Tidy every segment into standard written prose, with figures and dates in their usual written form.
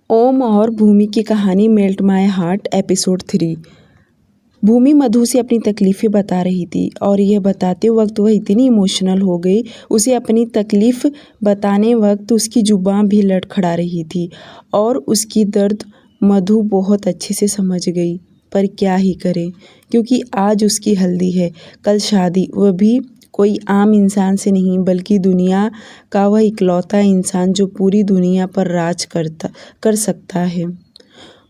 ओम और भूमि की कहानी मेल्ट माय हार्ट एपिसोड 3। भूमि मधु से अपनी तकलीफ़ें बता रही थी और यह बताते वक्त वह इतनी इमोशनल हो गई। उसे अपनी तकलीफ़ बताने वक्त उसकी जुबान भी लड़खड़ा रही थी और उसकी दर्द मधु बहुत अच्छे से समझ गई। पर क्या ही करे, क्योंकि आज उसकी हल्दी है, कल शादी, वह भी कोई आम इंसान से नहीं बल्कि दुनिया का वह इकलौता इंसान जो पूरी दुनिया पर राज कर सकता है।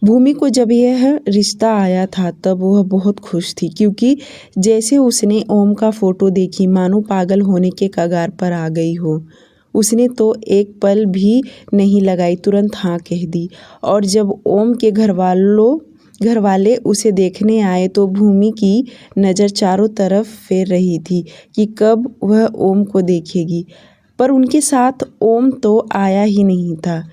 भूमि को जब यह रिश्ता आया था तब वह बहुत खुश थी, क्योंकि जैसे उसने ओम का फ़ोटो देखी मानो पागल होने के कगार पर आ गई हो। उसने तो एक पल भी नहीं लगाई, तुरंत हाँ कह दी। और जब ओम के घर वाले उसे देखने आए तो भूमि की नज़र चारों तरफ फेर रही थी कि कब वह ओम को देखेगी, पर उनके साथ ओम तो आया ही नहीं था।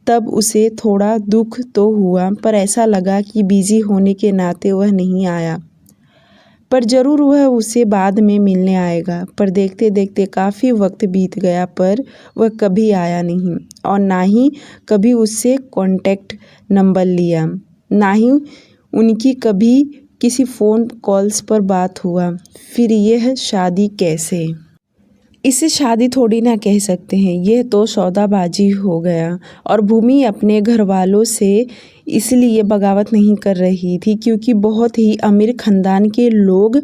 तब उसे थोड़ा दुख तो हुआ, पर ऐसा लगा कि बिजी होने के नाते वह नहीं आया, पर ज़रूर वह उसे बाद में मिलने आएगा। पर देखते देखते काफ़ी वक्त बीत गया, पर वह कभी आया नहीं और ना ही कभी उससे कॉन्टैक्ट नंबर लिया, ना ही उनकी कभी किसी फ़ोन कॉल्स पर बात हुआ। फिर यह शादी कैसे? इसे शादी थोड़ी ना कह सकते हैं, यह तो सौदाबाजी हो गया। और भूमि अपने घर वालों से इसलिए बगावत नहीं कर रही थी क्योंकि बहुत ही अमीर ख़ानदान के लोग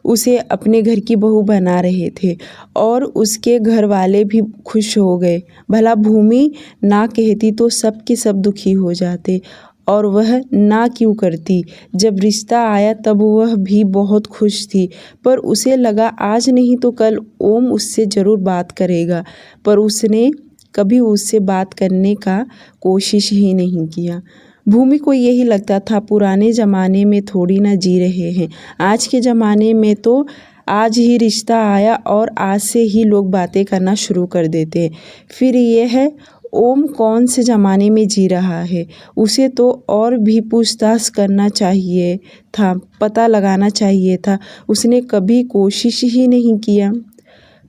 उसे अपने घर की बहू बना रहे थे और उसके घर वाले भी खुश हो गए। भला भूमि ना कहती तो सब के सब दुखी हो जाते, और वह ना क्यों करती। जब रिश्ता आया तब वह भी बहुत खुश थी, पर उसे लगा आज नहीं तो कल ओम उससे ज़रूर बात करेगा, पर उसने कभी उससे बात करने का कोशिश ही नहीं किया। भूमि को यही लगता था पुराने ज़माने में थोड़ी ना जी रहे हैं, आज के ज़माने में तो आज ही रिश्ता आया और आज से ही लोग बातें करना शुरू कर देते हैं। फिर यह है ओम कौन से ज़माने में जी रहा है, उसे तो और भी पूछताछ करना चाहिए था, पता लगाना चाहिए था। उसने कभी कोशिश ही नहीं किया।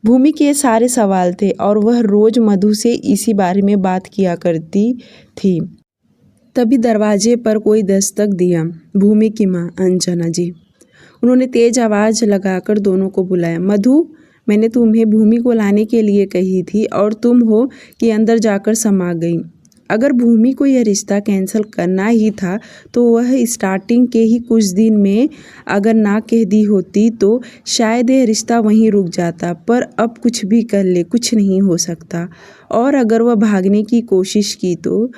भूमि के ये सारे सवाल थे और वह रोज़ मधु से इसी बारे में बात किया करती थी। तभी दरवाजे पर कोई दस्तक दिया। भूमि की माँ अंजना जी। उन्होंने तेज़ आवाज़ लगाकर दोनों को बुलाया। मधु, मैंने तुम्हें भूमि को लाने के लिए कही थी और तुम हो कि अंदर जाकर समा गई। अगर भूमि को यह रिश्ता कैंसिल करना ही था तो वह स्टार्टिंग के ही कुछ दिन में अगर ना कह दी होती तो शायद यह रिश्ता वहीं रुक जाता, पर अब कुछ भी कर ले कुछ नहीं हो सकता। और अगर वह भागने की कोशिश की तो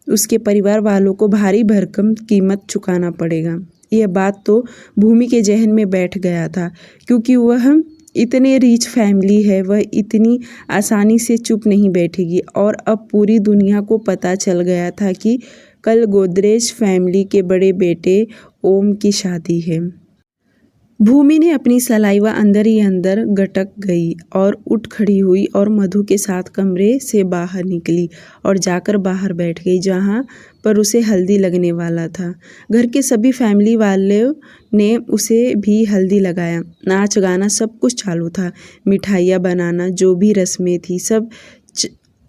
उसके परिवार वालों को भारी भरकम कीमत चुकाना पड़ेगा। यह बात तो भूमि के जहन में बैठ गया था, क्योंकि वह इतने रिच फैमिली है, वह इतनी आसानी से चुप नहीं बैठेगी। और अब पूरी दुनिया को पता चल गया था कि कल गोदरेज फैमिली के बड़े बेटे ओम की शादी है। भूमि ने अपनी सलाइवा अंदर ही अंदर गटक गई और उठ खड़ी हुई और मधु के साथ कमरे से बाहर निकली और जाकर बाहर बैठ गई जहाँ पर उसे हल्दी लगने वाला था। घर के सभी फैमिली वालों ने उसे भी हल्दी लगाया। नाच गाना सब कुछ चालू था। मिठाइयाँ बनाना, जो भी रस्में थी, सब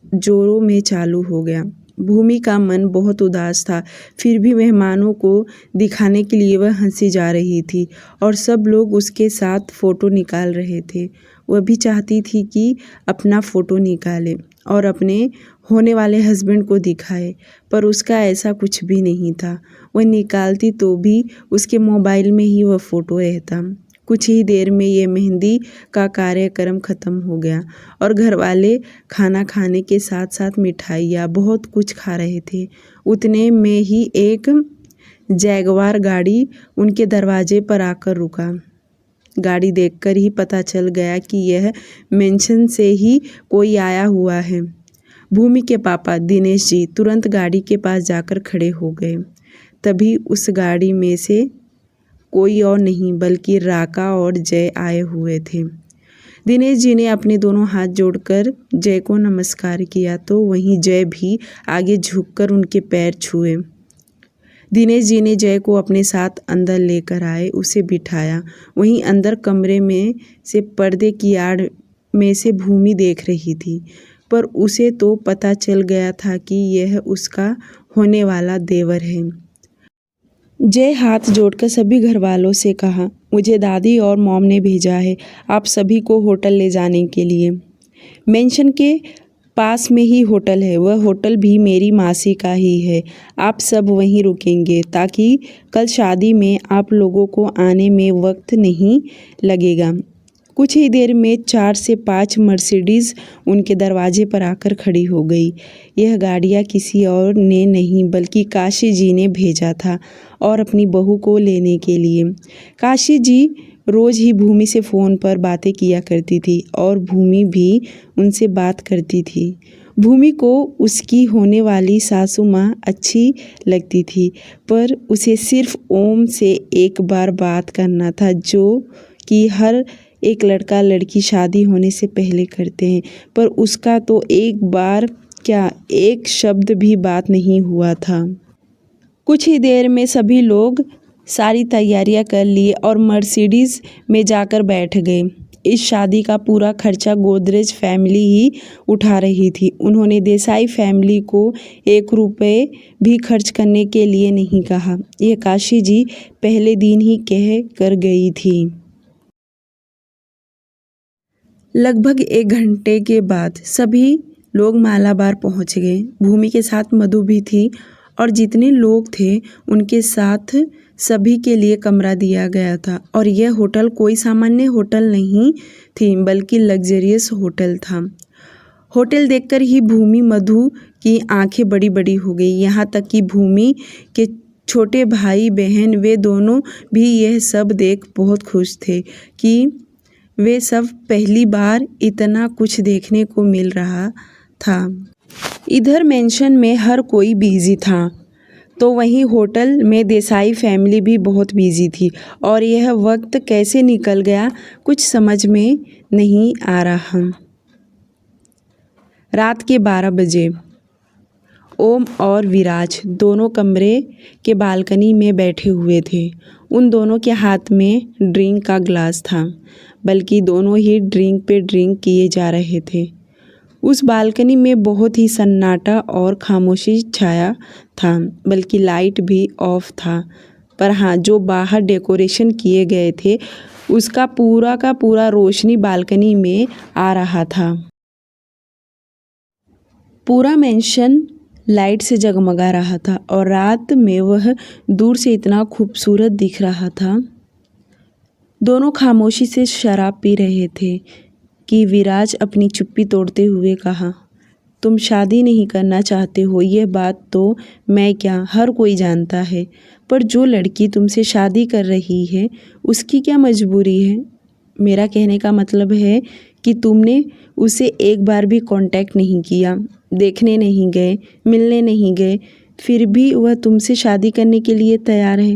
जोरों में चालू हो गया। भूमि का मन बहुत उदास था, फिर भी मेहमानों को दिखाने के लिए वह हंसी जा रही थी और सब लोग उसके साथ फ़ोटो निकाल रहे थे। वह भी चाहती थी कि अपना फ़ोटो निकाले और अपने होने वाले हस्बैंड को दिखाए, पर उसका ऐसा कुछ भी नहीं था। वह निकालती तो भी उसके मोबाइल में ही वह फ़ोटो रहता। कुछ ही देर में ये मेहंदी का कार्यक्रम ख़त्म हो गया और घर वाले खाना खाने के साथ साथ मिठाइयाँ बहुत कुछ खा रहे थे। उतने में ही एक जैगवार गाड़ी उनके दरवाजे पर आकर रुका। गाड़ी देखकर ही पता चल गया कि यह मेंशन से ही कोई आया हुआ है। भूमि के पापा दिनेश जी तुरंत गाड़ी के पास जाकर खड़े हो गए। तभी उस गाड़ी में से कोई और नहीं बल्कि राका और जय आए हुए थे। दिनेश जी ने अपने दोनों हाथ जोड़कर जय को नमस्कार किया तो वहीं जय भी आगे झुककर उनके पैर छुए। दिनेश जी ने जय को अपने साथ अंदर लेकर आए, उसे बिठाया। वहीं अंदर कमरे में से पर्दे की आड़ में से भूमि देख रही थी। पर उसे तो पता चल गया था कि यह उसका होने वाला देवर है। जय हाथ जोड़कर सभी घर वालों से कहा, मुझे दादी और मॉम ने भेजा है आप सभी को होटल ले जाने के लिए। मेंशन के पास में ही होटल है, वह होटल भी मेरी मासी का ही है। आप सब वहीं रुकेंगे ताकि कल शादी में आप लोगों को आने में वक्त नहीं लगेगा। कुछ ही देर में 4 से 5 मर्सिडीज़ उनके दरवाजे पर आकर खड़ी हो गई। यह गाड़ियाँ किसी और ने नहीं बल्कि काशी जी ने भेजा था और अपनी बहू को लेने के लिए। काशी जी रोज़ ही भूमि से फ़ोन पर बातें किया करती थी और भूमि भी उनसे बात करती थी। भूमि को उसकी होने वाली सासू माँ अच्छी लगती थी, पर उसे सिर्फ ओम से एक बार बात करना था, जो कि हर एक लड़का लड़की शादी होने से पहले करते हैं। पर उसका तो एक बार क्या, एक शब्द भी बात नहीं हुआ था। कुछ ही देर में सभी लोग सारी तैयारियां कर लिए और मर्सिडीज़ में जाकर बैठ गए। इस शादी का पूरा खर्चा गोदरेज फैमिली ही उठा रही थी। उन्होंने देसाई फैमिली को 1 रुपये भी खर्च करने के लिए नहीं कहा। यह काशी जी पहले दिन ही कह कर गई थी। लगभग 1 घंटे के बाद सभी लोग मालाबार पहुंच गए। भूमि के साथ मधु भी थी और जितने लोग थे उनके साथ सभी के लिए कमरा दिया गया था। और यह होटल कोई सामान्य होटल नहीं थी बल्कि लग्जरियस होटल था। होटल देखकर ही भूमि मधु की आंखें बड़ी बड़ी हो गई। यहाँ तक कि भूमि के छोटे भाई बहन वे दोनों भी यह सब देख बहुत खुश थे कि वे सब पहली बार इतना कुछ देखने को मिल रहा था। इधर मेंशन में हर कोई बिजी था तो वहीं होटल में देसाई फैमिली भी बहुत बिजी थी और यह वक्त कैसे निकल गया कुछ समझ में नहीं आ रहा। रात के 12 बजे ओम और विराज दोनों कमरे के बालकनी में बैठे हुए थे। उन दोनों के हाथ में ड्रिंक का ग्लास था, बल्कि दोनों ही ड्रिंक पे ड्रिंक किए जा रहे थे। उस बालकनी में बहुत ही सन्नाटा और खामोशी छाया था, बल्कि लाइट भी ऑफ था। पर हाँ, जो बाहर डेकोरेशन किए गए थे उसका पूरा का पूरा रोशनी बालकनी में आ रहा था। पूरा मेंशन लाइट से जगमगा रहा था और रात में वह दूर से इतना खूबसूरत दिख रहा था। दोनों खामोशी से शराब पी रहे थे कि विराज अपनी चुप्पी तोड़ते हुए कहा, तुम शादी नहीं करना चाहते हो, यह बात तो मैं क्या हर कोई जानता है, पर जो लड़की तुमसे शादी कर रही है उसकी क्या मजबूरी है। मेरा कहने का मतलब है कि तुमने उसे एक बार भी कांटेक्ट नहीं किया, देखने नहीं गए, मिलने नहीं गए, फिर भी वह तुमसे शादी करने के लिए तैयार है।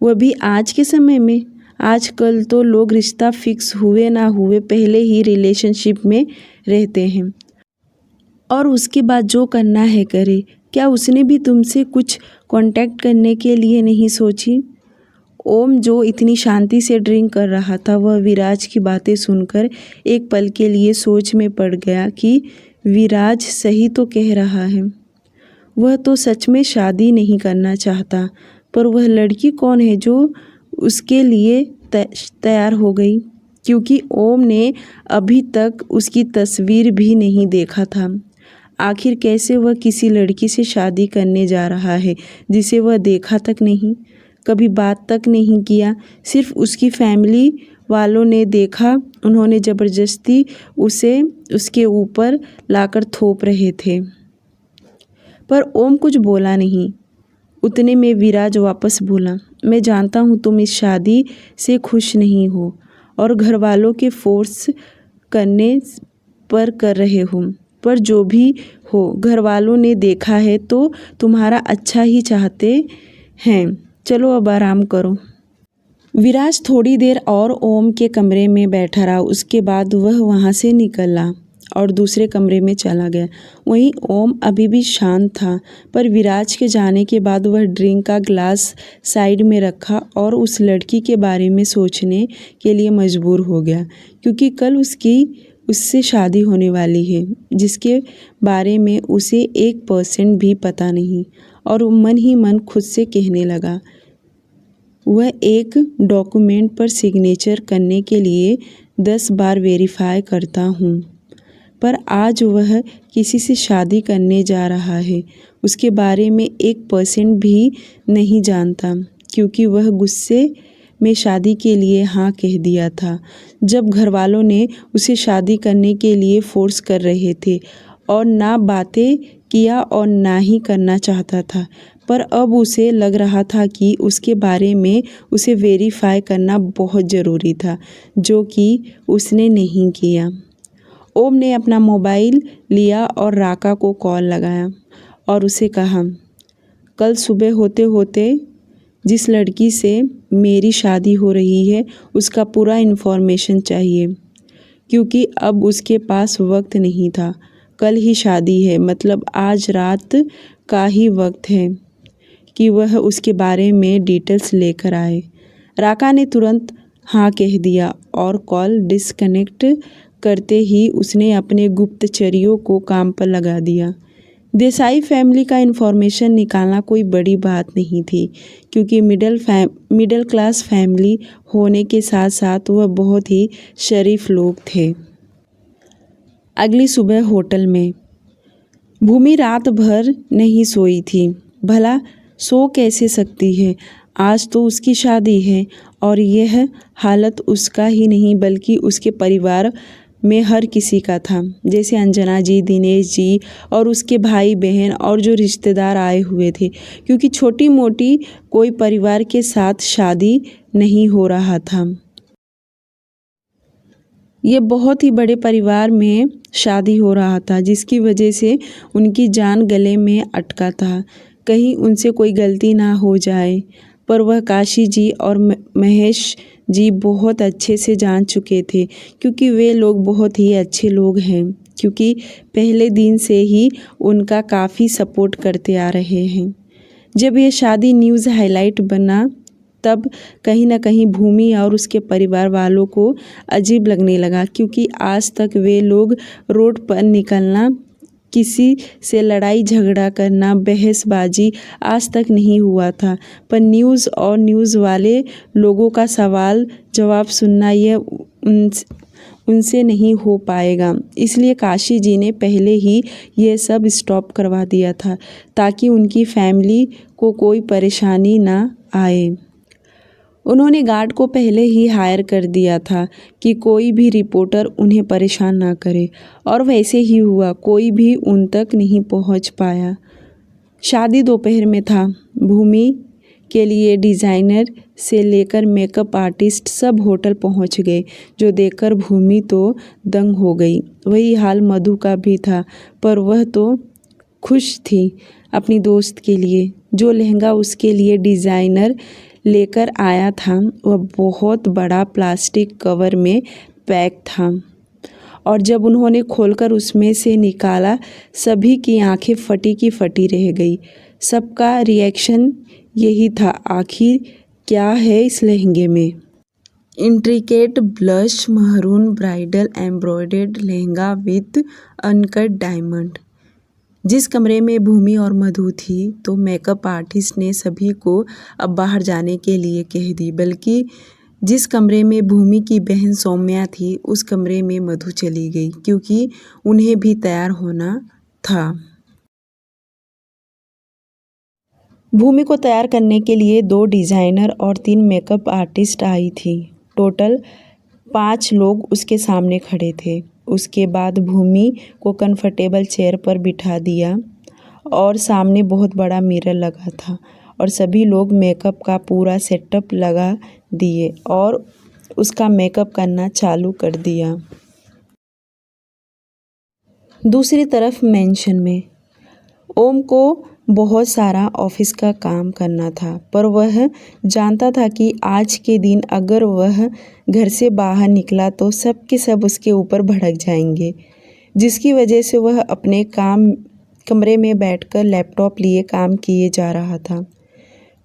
वह भी आज के समय में। आजकल तो लोग रिश्ता फिक्स हुए ना हुए पहले ही रिलेशनशिप में रहते हैं और उसके बाद जो करना है करे। क्या उसने भी तुमसे कुछ कांटेक्ट करने के लिए नहीं सोची? ओम जो इतनी शांति से ड्रिंक कर रहा था वह विराज की बातें सुनकर एक पल के लिए सोच में पड़ गया कि विराज सही तो कह रहा है। वह तो सच में शादी नहीं करना चाहता, पर वह लड़की कौन है जो उसके लिए तैयार हो गई? क्योंकि ओम ने अभी तक उसकी तस्वीर भी नहीं देखा था। आखिर कैसे वह किसी लड़की से शादी करने जा रहा है जिसे वह देखा तक नहीं, कभी बात तक नहीं किया। सिर्फ उसकी फैमिली वालों ने देखा, उन्होंने ज़बरदस्ती उसे उसके ऊपर लाकर थोप रहे थे। पर ओम कुछ बोला नहीं। उतने में विराज वापस बोला, मैं जानता हूँ तुम इस शादी से खुश नहीं हो और घर वालों के फोर्स करने पर कर रहे हो, पर जो भी हो घर वालों ने देखा है तो तुम्हारा अच्छा ही चाहते हैं। चलो अब आराम करो। विराज थोड़ी देर और ओम के कमरे में बैठा रहा। उसके बाद वह वहाँ से निकला और दूसरे कमरे में चला गया। वहीं ओम अभी भी शांत था, पर विराज के जाने के बाद वह ड्रिंक का ग्लास साइड में रखा और उस लड़की के बारे में सोचने के लिए मजबूर हो गया, क्योंकि कल उससे शादी होने वाली है जिसके बारे में उसे 1% भी पता नहीं। और वो मन ही मन खुद से कहने लगा, वह एक डॉक्यूमेंट पर सिग्नेचर करने के लिए 10 बार वेरीफाई करता हूँ, पर आज वह किसी से शादी करने जा रहा है उसके बारे में 1% भी नहीं जानता, क्योंकि वह गुस्से में शादी के लिए हाँ कह दिया था जब घर वालों ने उसे शादी करने के लिए फोर्स कर रहे थे, और ना बातें किया और ना ही करना चाहता था। पर अब उसे लग रहा था कि उसके बारे में उसे वेरीफाई करना बहुत ज़रूरी था, जो कि उसने नहीं किया। ओम ने अपना मोबाइल लिया और राका को कॉल लगाया और उसे कहा, कल सुबह होते होते जिस लड़की से मेरी शादी हो रही है उसका पूरा इन्फॉर्मेशन चाहिए, क्योंकि अब उसके पास वक्त नहीं था। कल ही शादी है, मतलब आज रात का ही वक्त है कि वह उसके बारे में डिटेल्स लेकर आए। राका ने तुरंत हाँ कह दिया और कॉल डिस्कनेक्ट करते ही उसने अपने गुप्तचरियों को काम पर लगा दिया। देसाई फैमिली का इन्फॉर्मेशन निकालना कोई बड़ी बात नहीं थी, क्योंकि मिडिल क्लास फैमिली होने के साथ साथ वह बहुत ही शरीफ लोग थे। अगली सुबह होटल में भूमि रात भर नहीं सोई थी। भला सो कैसे सकती है, आज तो उसकी शादी है और यह हालत उसका ही नहीं बल्कि उसके परिवार में हर किसी का था। जैसे अंजना जी, दिनेश जी और उसके भाई बहन और जो रिश्तेदार आए हुए थे, क्योंकि छोटी मोटी कोई परिवार के साथ शादी नहीं हो रहा था, ये बहुत ही बड़े परिवार में शादी हो रहा था, जिसकी वजह से उनकी जान गले में अटका था, कहीं उनसे कोई गलती ना हो जाए। पर वह काशी जी और महेश जी बहुत अच्छे से जान चुके थे, क्योंकि वे लोग बहुत ही अच्छे लोग हैं, क्योंकि पहले दिन से ही उनका काफ़ी सपोर्ट करते आ रहे हैं। जब यह शादी न्यूज़ हाईलाइट बना तब कहीं ना कहीं भूमि और उसके परिवार वालों को अजीब लगने लगा, क्योंकि आज तक वे लोग रोड पर निकलना, किसी से लड़ाई झगड़ा करना, बहसबाजी आज तक नहीं हुआ था। पर न्यूज़ और न्यूज़ वाले लोगों का सवाल जवाब सुनना यह उनसे नहीं हो पाएगा, इसलिए काशी जी ने पहले ही यह सब स्टॉप करवा दिया था ताकि उनकी फैमिली को कोई परेशानी ना आए। उन्होंने गार्ड को पहले ही हायर कर दिया था कि कोई भी रिपोर्टर उन्हें परेशान ना करे, और वैसे ही हुआ, कोई भी उन तक नहीं पहुंच पाया। शादी दोपहर में था। भूमि के लिए डिज़ाइनर से लेकर मेकअप आर्टिस्ट सब होटल पहुंच गए, जो देखकर भूमि तो दंग हो गई। वही हाल मधु का भी था, पर वह तो खुश थी अपनी दोस्त के लिए। जो लहंगा उसके लिए डिज़ाइनर लेकर आया था वह बहुत बड़ा प्लास्टिक कवर में पैक था, और जब उन्होंने खोलकर उसमें से निकाला सभी की आंखें फटी की फटी रह गई। सबका रिएक्शन यही था, आखिर क्या है इस लहंगे में। Intricate blush maroon bridal embroidered lehenga with uncut diamond. जिस कमरे में भूमि और मधु थी, तो मेकअप आर्टिस्ट ने सभी को अब बाहर जाने के लिए कह दी, बल्कि जिस कमरे में भूमि की बहन सौम्या थी उस कमरे में मधु चली गई, क्योंकि उन्हें भी तैयार होना था। भूमि को तैयार करने के लिए 2 डिज़ाइनर और 3 मेकअप आर्टिस्ट आई थी। टोटल 5 लोग उसके सामने खड़े थे। उसके बाद भूमि को कंफर्टेबल चेयर पर बिठा दिया और सामने बहुत बड़ा मिरर लगा था, और सभी लोग मेकअप का पूरा सेटअप लगा दिए और उसका मेकअप करना चालू कर दिया। दूसरी तरफ मेंशन में ओम को बहुत सारा ऑफिस का काम करना था, पर वह जानता था कि आज के दिन अगर वह घर से बाहर निकला तो सब के सब उसके ऊपर भड़क जाएंगे, जिसकी वजह से वह अपने कमरे में बैठकर लैपटॉप लिए काम किए जा रहा था।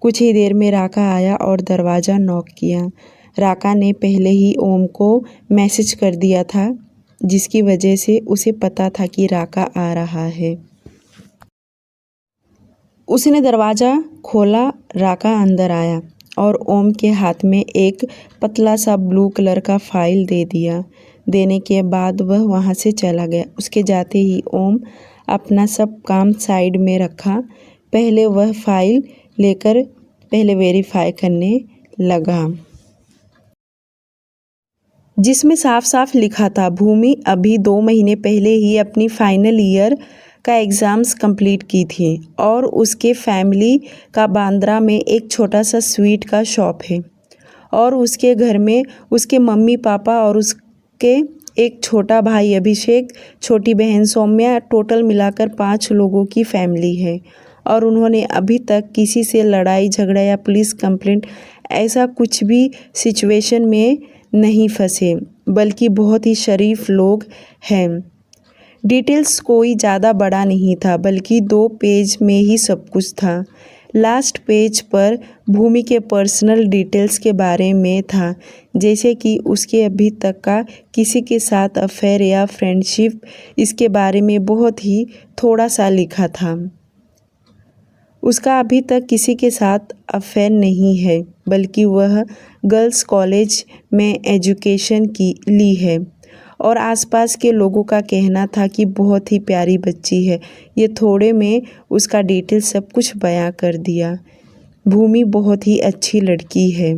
कुछ ही देर में राका आया और दरवाज़ा नॉक किया। राका ने पहले ही ओम को मैसेज कर दिया था जिसकी वजह से उसे पता था कि राका आ रहा है। उसने दरवाज़ा खोला, राका अंदर आया और ओम के हाथ में एक पतला सा ब्लू कलर का फाइल दे दिया। देने के बाद वह वहाँ से चला गया। उसके जाते ही ओम अपना सब काम साइड में रखा। पहले वह फाइल लेकर पहले वेरीफाई करने लगा, जिसमें साफ साफ लिखा था भूमि अभी 2 महीने पहले ही अपनी फाइनल ईयर का एग्ज़ाम्स कंप्लीट की थी और उसके फैमिली का बांद्रा में एक छोटा सा स्वीट का शॉप है और उसके घर में उसके मम्मी पापा और उसके एक छोटा भाई अभिषेक, छोटी बहन सौम्या, टोटल मिलाकर 5 लोगों की फैमिली है और उन्होंने अभी तक किसी से लड़ाई झगड़ा या पुलिस कंप्लेंट ऐसा कुछ भी सिचुएशन में नहीं फंसे, बल्कि बहुत ही शरीफ लोग हैं। डिटेल्स कोई ज़्यादा बड़ा नहीं था, बल्कि 2 पेज में ही सब कुछ था। लास्ट पेज पर भूमि के पर्सनल डिटेल्स के बारे में था, जैसे कि उसके अभी तक का किसी के साथ अफेयर या फ्रेंडशिप। इसके बारे में बहुत ही थोड़ा सा लिखा था। उसका अभी तक किसी के साथ अफेयर नहीं है, बल्कि वह गर्ल्स कॉलेज में एजुकेशन ली है और आसपास के लोगों का कहना था कि बहुत ही प्यारी बच्ची है। ये थोड़े में उसका डिटेल सब कुछ बयां कर दिया। भूमि बहुत ही अच्छी लड़की है।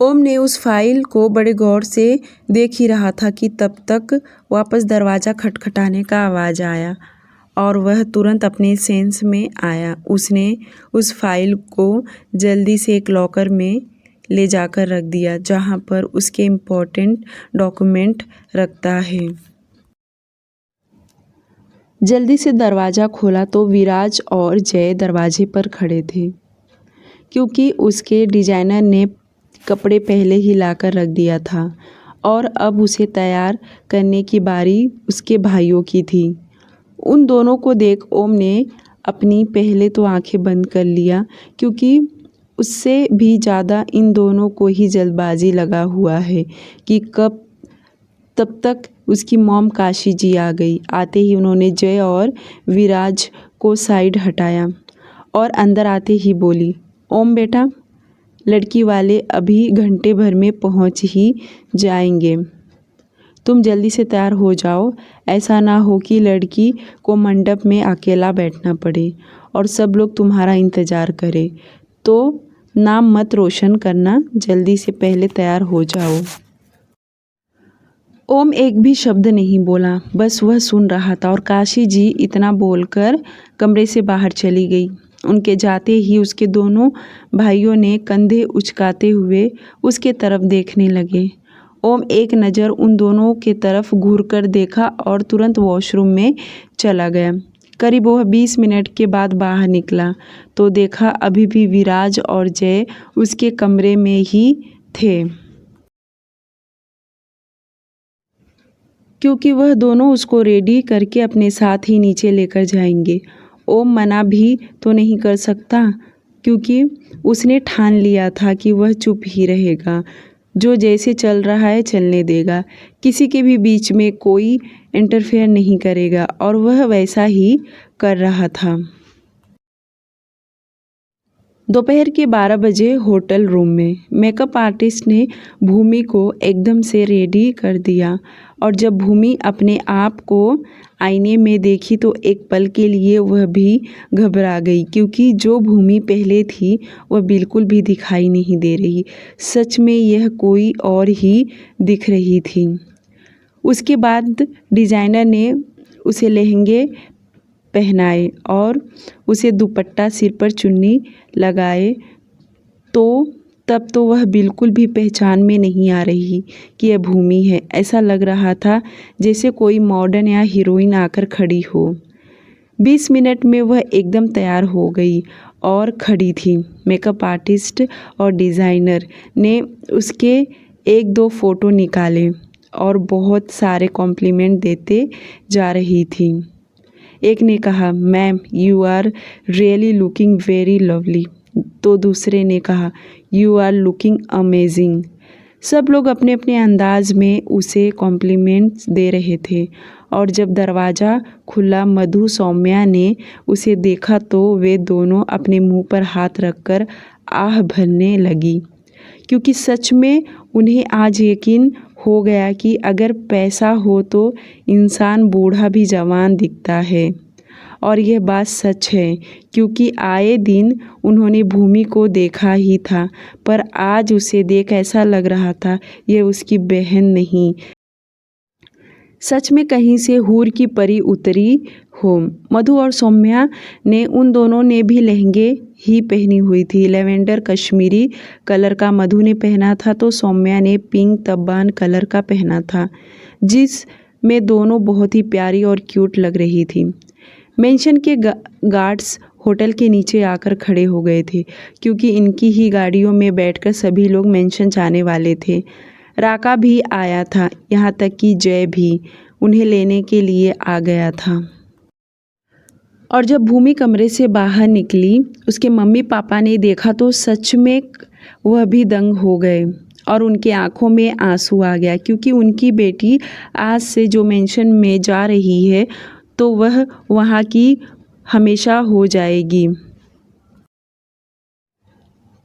ओम ने उस फाइल को बड़े गौर से देख ही रहा था कि तब तक वापस दरवाज़ा खटखटाने का आवाज़ आया और वह तुरंत अपने सेंस में आया। उसने उस फाइल को जल्दी से एक लॉकर में ले जाकर रख दिया, जहाँ पर उसके इम्पोर्टेंट डॉक्यूमेंट रखता है। जल्दी से दरवाज़ा खोला तो विराज और जय दरवाजे पर खड़े थे, क्योंकि उसके डिजाइनर ने कपड़े पहले ही लाकर रख दिया था और अब उसे तैयार करने की बारी उसके भाइयों की थी। उन दोनों को देख ओम ने अपनी पहले तो आंखें बंद कर लिया, क्योंकि उससे भी ज़्यादा इन दोनों को ही जल्दबाजी लगा हुआ है कि कब तब तक उसकी मॉम काशी जी आ गई। आते ही उन्होंने जय और विराज को साइड हटाया और अंदर आते ही बोली, ओम बेटा, लड़की वाले अभी घंटे भर में पहुंच ही जाएंगे, तुम जल्दी से तैयार हो जाओ। ऐसा ना हो कि लड़की को मंडप में अकेला बैठना पड़े और सब लोग तुम्हारा इंतज़ार करें, तो नाम मत रोशन करना, जल्दी से पहले तैयार हो जाओ। ओम एक भी शब्द नहीं बोला, बस वह सुन रहा था और काशी जी इतना बोलकर कमरे से बाहर चली गई। उनके जाते ही उसके दोनों भाइयों ने कंधे उचकाते हुए उसके तरफ देखने लगे। ओम एक नज़र उन दोनों के तरफ घूरकर देखा और तुरंत वॉशरूम में चला गया। करीब वह 20 मिनट के बाद बाहर निकला तो देखा अभी भी विराज और जय उसके कमरे में ही थे, क्योंकि वह दोनों उसको रेडी करके अपने साथ ही नीचे लेकर जाएंगे। ओम मना भी तो नहीं कर सकता, क्योंकि उसने ठान लिया था कि वह चुप ही रहेगा, जो जैसे चल रहा है चलने देगा, किसी के भी बीच में कोई इंटरफेयर नहीं करेगा, और वह वैसा ही कर रहा था। दोपहर के 12 बजे होटल रूम में मेकअप आर्टिस्ट ने भूमि को एकदम से रेडी कर दिया और जब भूमि अपने आप को आईने में देखी तो एक पल के लिए वह भी घबरा गई, क्योंकि जो भूमि पहले थी वह बिल्कुल भी दिखाई नहीं दे रही। सच में यह कोई और ही दिख रही थी। उसके बाद डिज़ाइनर ने उसे लहंगे पहनाए और उसे दुपट्टा, सिर पर चुन्नी लगाए, तो तब तो वह बिल्कुल भी पहचान में नहीं आ रही कि यह भूमि है। ऐसा लग रहा था जैसे कोई मॉडर्न या हीरोइन आकर खड़ी हो। 20 मिनट में वह एकदम तैयार हो गई और खड़ी थी। मेकअप आर्टिस्ट और डिज़ाइनर ने उसके 1-2 फ़ोटो निकाले और बहुत सारे कॉम्प्लीमेंट देते जा रही थी। एक ने कहा, ma'am you are really looking very lovely, तो दूसरे ने कहा, यू आर लुकिंग अमेजिंग। सब लोग अपने अपने अंदाज में उसे कॉम्प्लीमेंट्स दे रहे थे और जब दरवाज़ा खुला मधु सौम्या ने उसे देखा तो वे दोनों अपने मुंह पर हाथ रखकर आह भरने लगी, क्योंकि सच में उन्हें आज यकीन हो गया कि अगर पैसा हो तो इंसान बूढ़ा भी जवान दिखता है। और यह बात सच है, क्योंकि आए दिन उन्होंने भूमि को देखा ही था, पर आज उसे देख ऐसा लग रहा था यह उसकी बहन नहीं, सच में कहीं से हूर की परी उतरी हो। मधु और सौम्या ने उन दोनों ने भी लहंगे ही पहनी हुई थी। लेवेंडर कश्मीरी कलर का मधु ने पहना था तो सौम्या ने पिंक तब्बान कलर का पहना था, जिसमें दोनों बहुत ही प्यारी और क्यूट लग रही थी। मेंशन के गार्ड्स होटल के नीचे आकर खड़े हो गए थे, क्योंकि इनकी ही गाड़ियों में बैठकर सभी लोग मेंशन जाने वाले थे। राका भी आया था, यहाँ तक कि जय भी उन्हें लेने के लिए आ गया था। और जब भूमि कमरे से बाहर निकली, उसके मम्मी पापा ने देखा तो सच में वह भी दंग हो गए और उनके आंखों में आंसू आ गया, क्योंकि उनकी बेटी आज से जो मेंशन में जा रही है तो वह वहाँ की हमेशा हो जाएगी।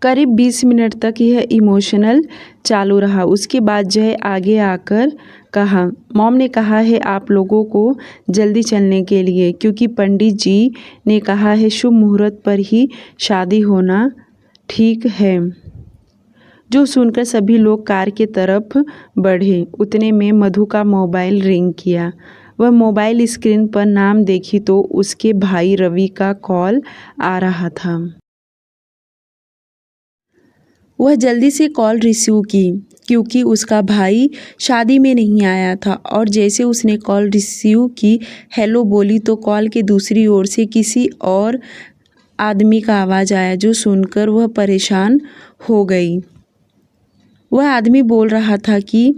करीब 20 मिनट तक यह इमोशनल चालू रहा। उसके बाद जय आगे आकर कहा, मॉम ने कहा है आप लोगों को जल्दी चलने के लिए, क्योंकि पंडित जी ने कहा है शुभ मुहूर्त पर ही शादी होना ठीक है। जो सुनकर सभी लोग कार के तरफ बढ़े। उतने में मधु का मोबाइल रिंग किया। वह मोबाइल स्क्रीन पर नाम देखी तो उसके भाई रवि का कॉल आ रहा था। वह जल्दी से कॉल रिसीव की, क्योंकि उसका भाई शादी में नहीं आया था, और जैसे उसने कॉल रिसीव की, हेलो बोली तो कॉल के दूसरी ओर से किसी और आदमी का आवाज़ आया, जो सुनकर वह परेशान हो गई। वह आदमी बोल रहा था कि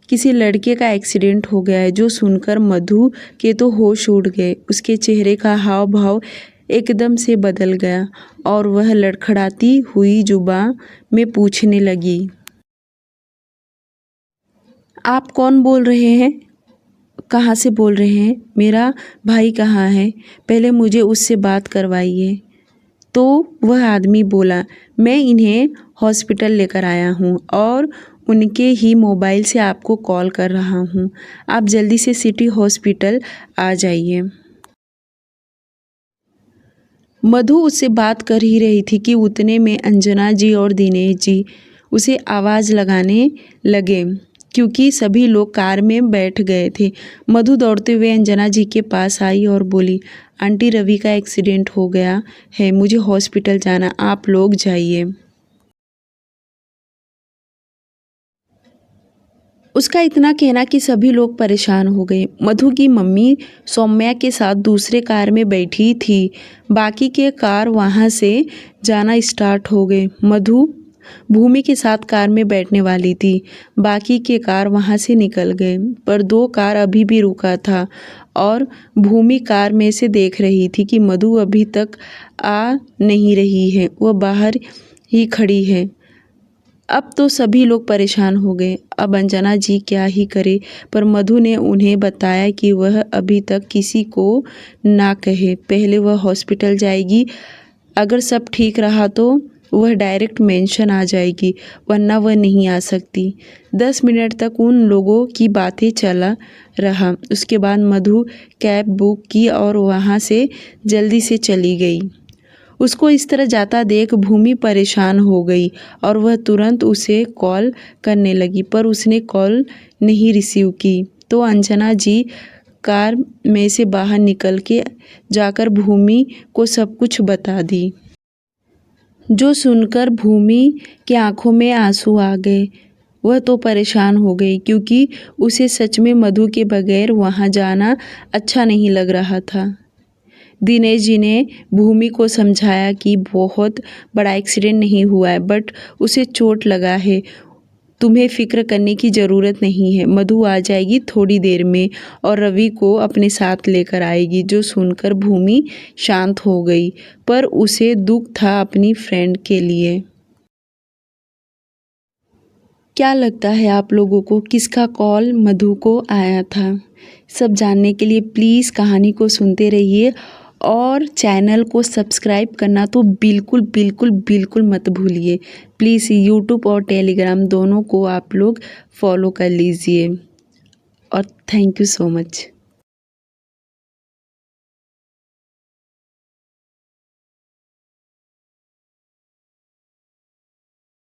किसी लड़के का एक्सीडेंट हो गया है। जो सुनकर मधु के तो होश उड़ गए। उसके चेहरे का हाव भाव एकदम से बदल गया और वह लड़खड़ाती हुई जुबान में पूछने लगी, आप कौन बोल रहे हैं? कहाँ से बोल रहे हैं? मेरा भाई कहाँ है? पहले मुझे उससे बात करवाइए। तो वह आदमी बोला, मैं इन्हें हॉस्पिटल लेकर आया हूँ और उनके ही मोबाइल से आपको कॉल कर रहा हूँ। आप जल्दी से सिटी हॉस्पिटल आ जाइए। मधु उससे बात कर ही रही थी कि उतने में अंजना जी और दिनेश जी उसे आवाज़ लगाने लगे, क्योंकि सभी लोग कार में बैठ गए थे। मधु दौड़ते हुए अंजना जी के पास आई और बोली, आंटी रवि का एक्सीडेंट हो गया है, मुझे हॉस्पिटल जाना, आप लोग जाइए। उसका इतना कहना कि सभी लोग परेशान हो गए। मधु की मम्मी सौम्या के साथ दूसरे कार में बैठी थी। बाकी के कार वहाँ से जाना स्टार्ट हो गए। मधु भूमि के साथ कार में बैठने वाली थी। बाकी के कार वहाँ से निकल गए, पर 2 कार अभी भी रुका था और भूमि कार में से देख रही थी कि मधु अभी तक आ नहीं रही है, वह बाहर ही खड़ी है। अब तो सभी लोग परेशान हो गए। अब अंजना जी क्या ही करे, पर मधु ने उन्हें बताया कि वह अभी तक किसी को ना कहे। पहले वह हॉस्पिटल जाएगी, अगर सब ठीक रहा तो वह डायरेक्ट मेंशन आ जाएगी, वरना वह नहीं आ सकती। 10 मिनट तक उन लोगों की बातें चला रहा। उसके बाद मधु कैब बुक की और वहाँ से जल्दी से चली गई। उसको इस तरह जाता देख भूमि परेशान हो गई और वह तुरंत उसे कॉल करने लगी, पर उसने कॉल नहीं रिसीव की। तो अंजना जी कार में से बाहर निकल के जाकर भूमि को सब कुछ बता दी, जो सुनकर भूमि के आंखों में आंसू आ गए। वह तो परेशान हो गई, क्योंकि उसे सच में मधु के बगैर वहाँ जाना अच्छा नहीं लग रहा था। दिनेश जी ने भूमि को समझाया कि बहुत बड़ा एक्सीडेंट नहीं हुआ है, बट उसे चोट लगा है, तुम्हें फिक्र करने की ज़रूरत नहीं है। मधु आ जाएगी थोड़ी देर में और रवि को अपने साथ लेकर आएगी। जो सुनकर भूमि शांत हो गई, पर उसे दुख था अपनी फ्रेंड के लिए। क्या लगता है आप लोगों को किसका कॉल मधु को आया था? सब जानने के लिए प्लीज़ कहानी को सुनते रहिए और चैनल को सब्सक्राइब करना तो बिल्कुल बिल्कुल बिल्कुल मत भूलिए। प्लीज़ यूट्यूब और टेलीग्राम दोनों को आप लोग फॉलो कर लीजिए और थैंक यू सो मच।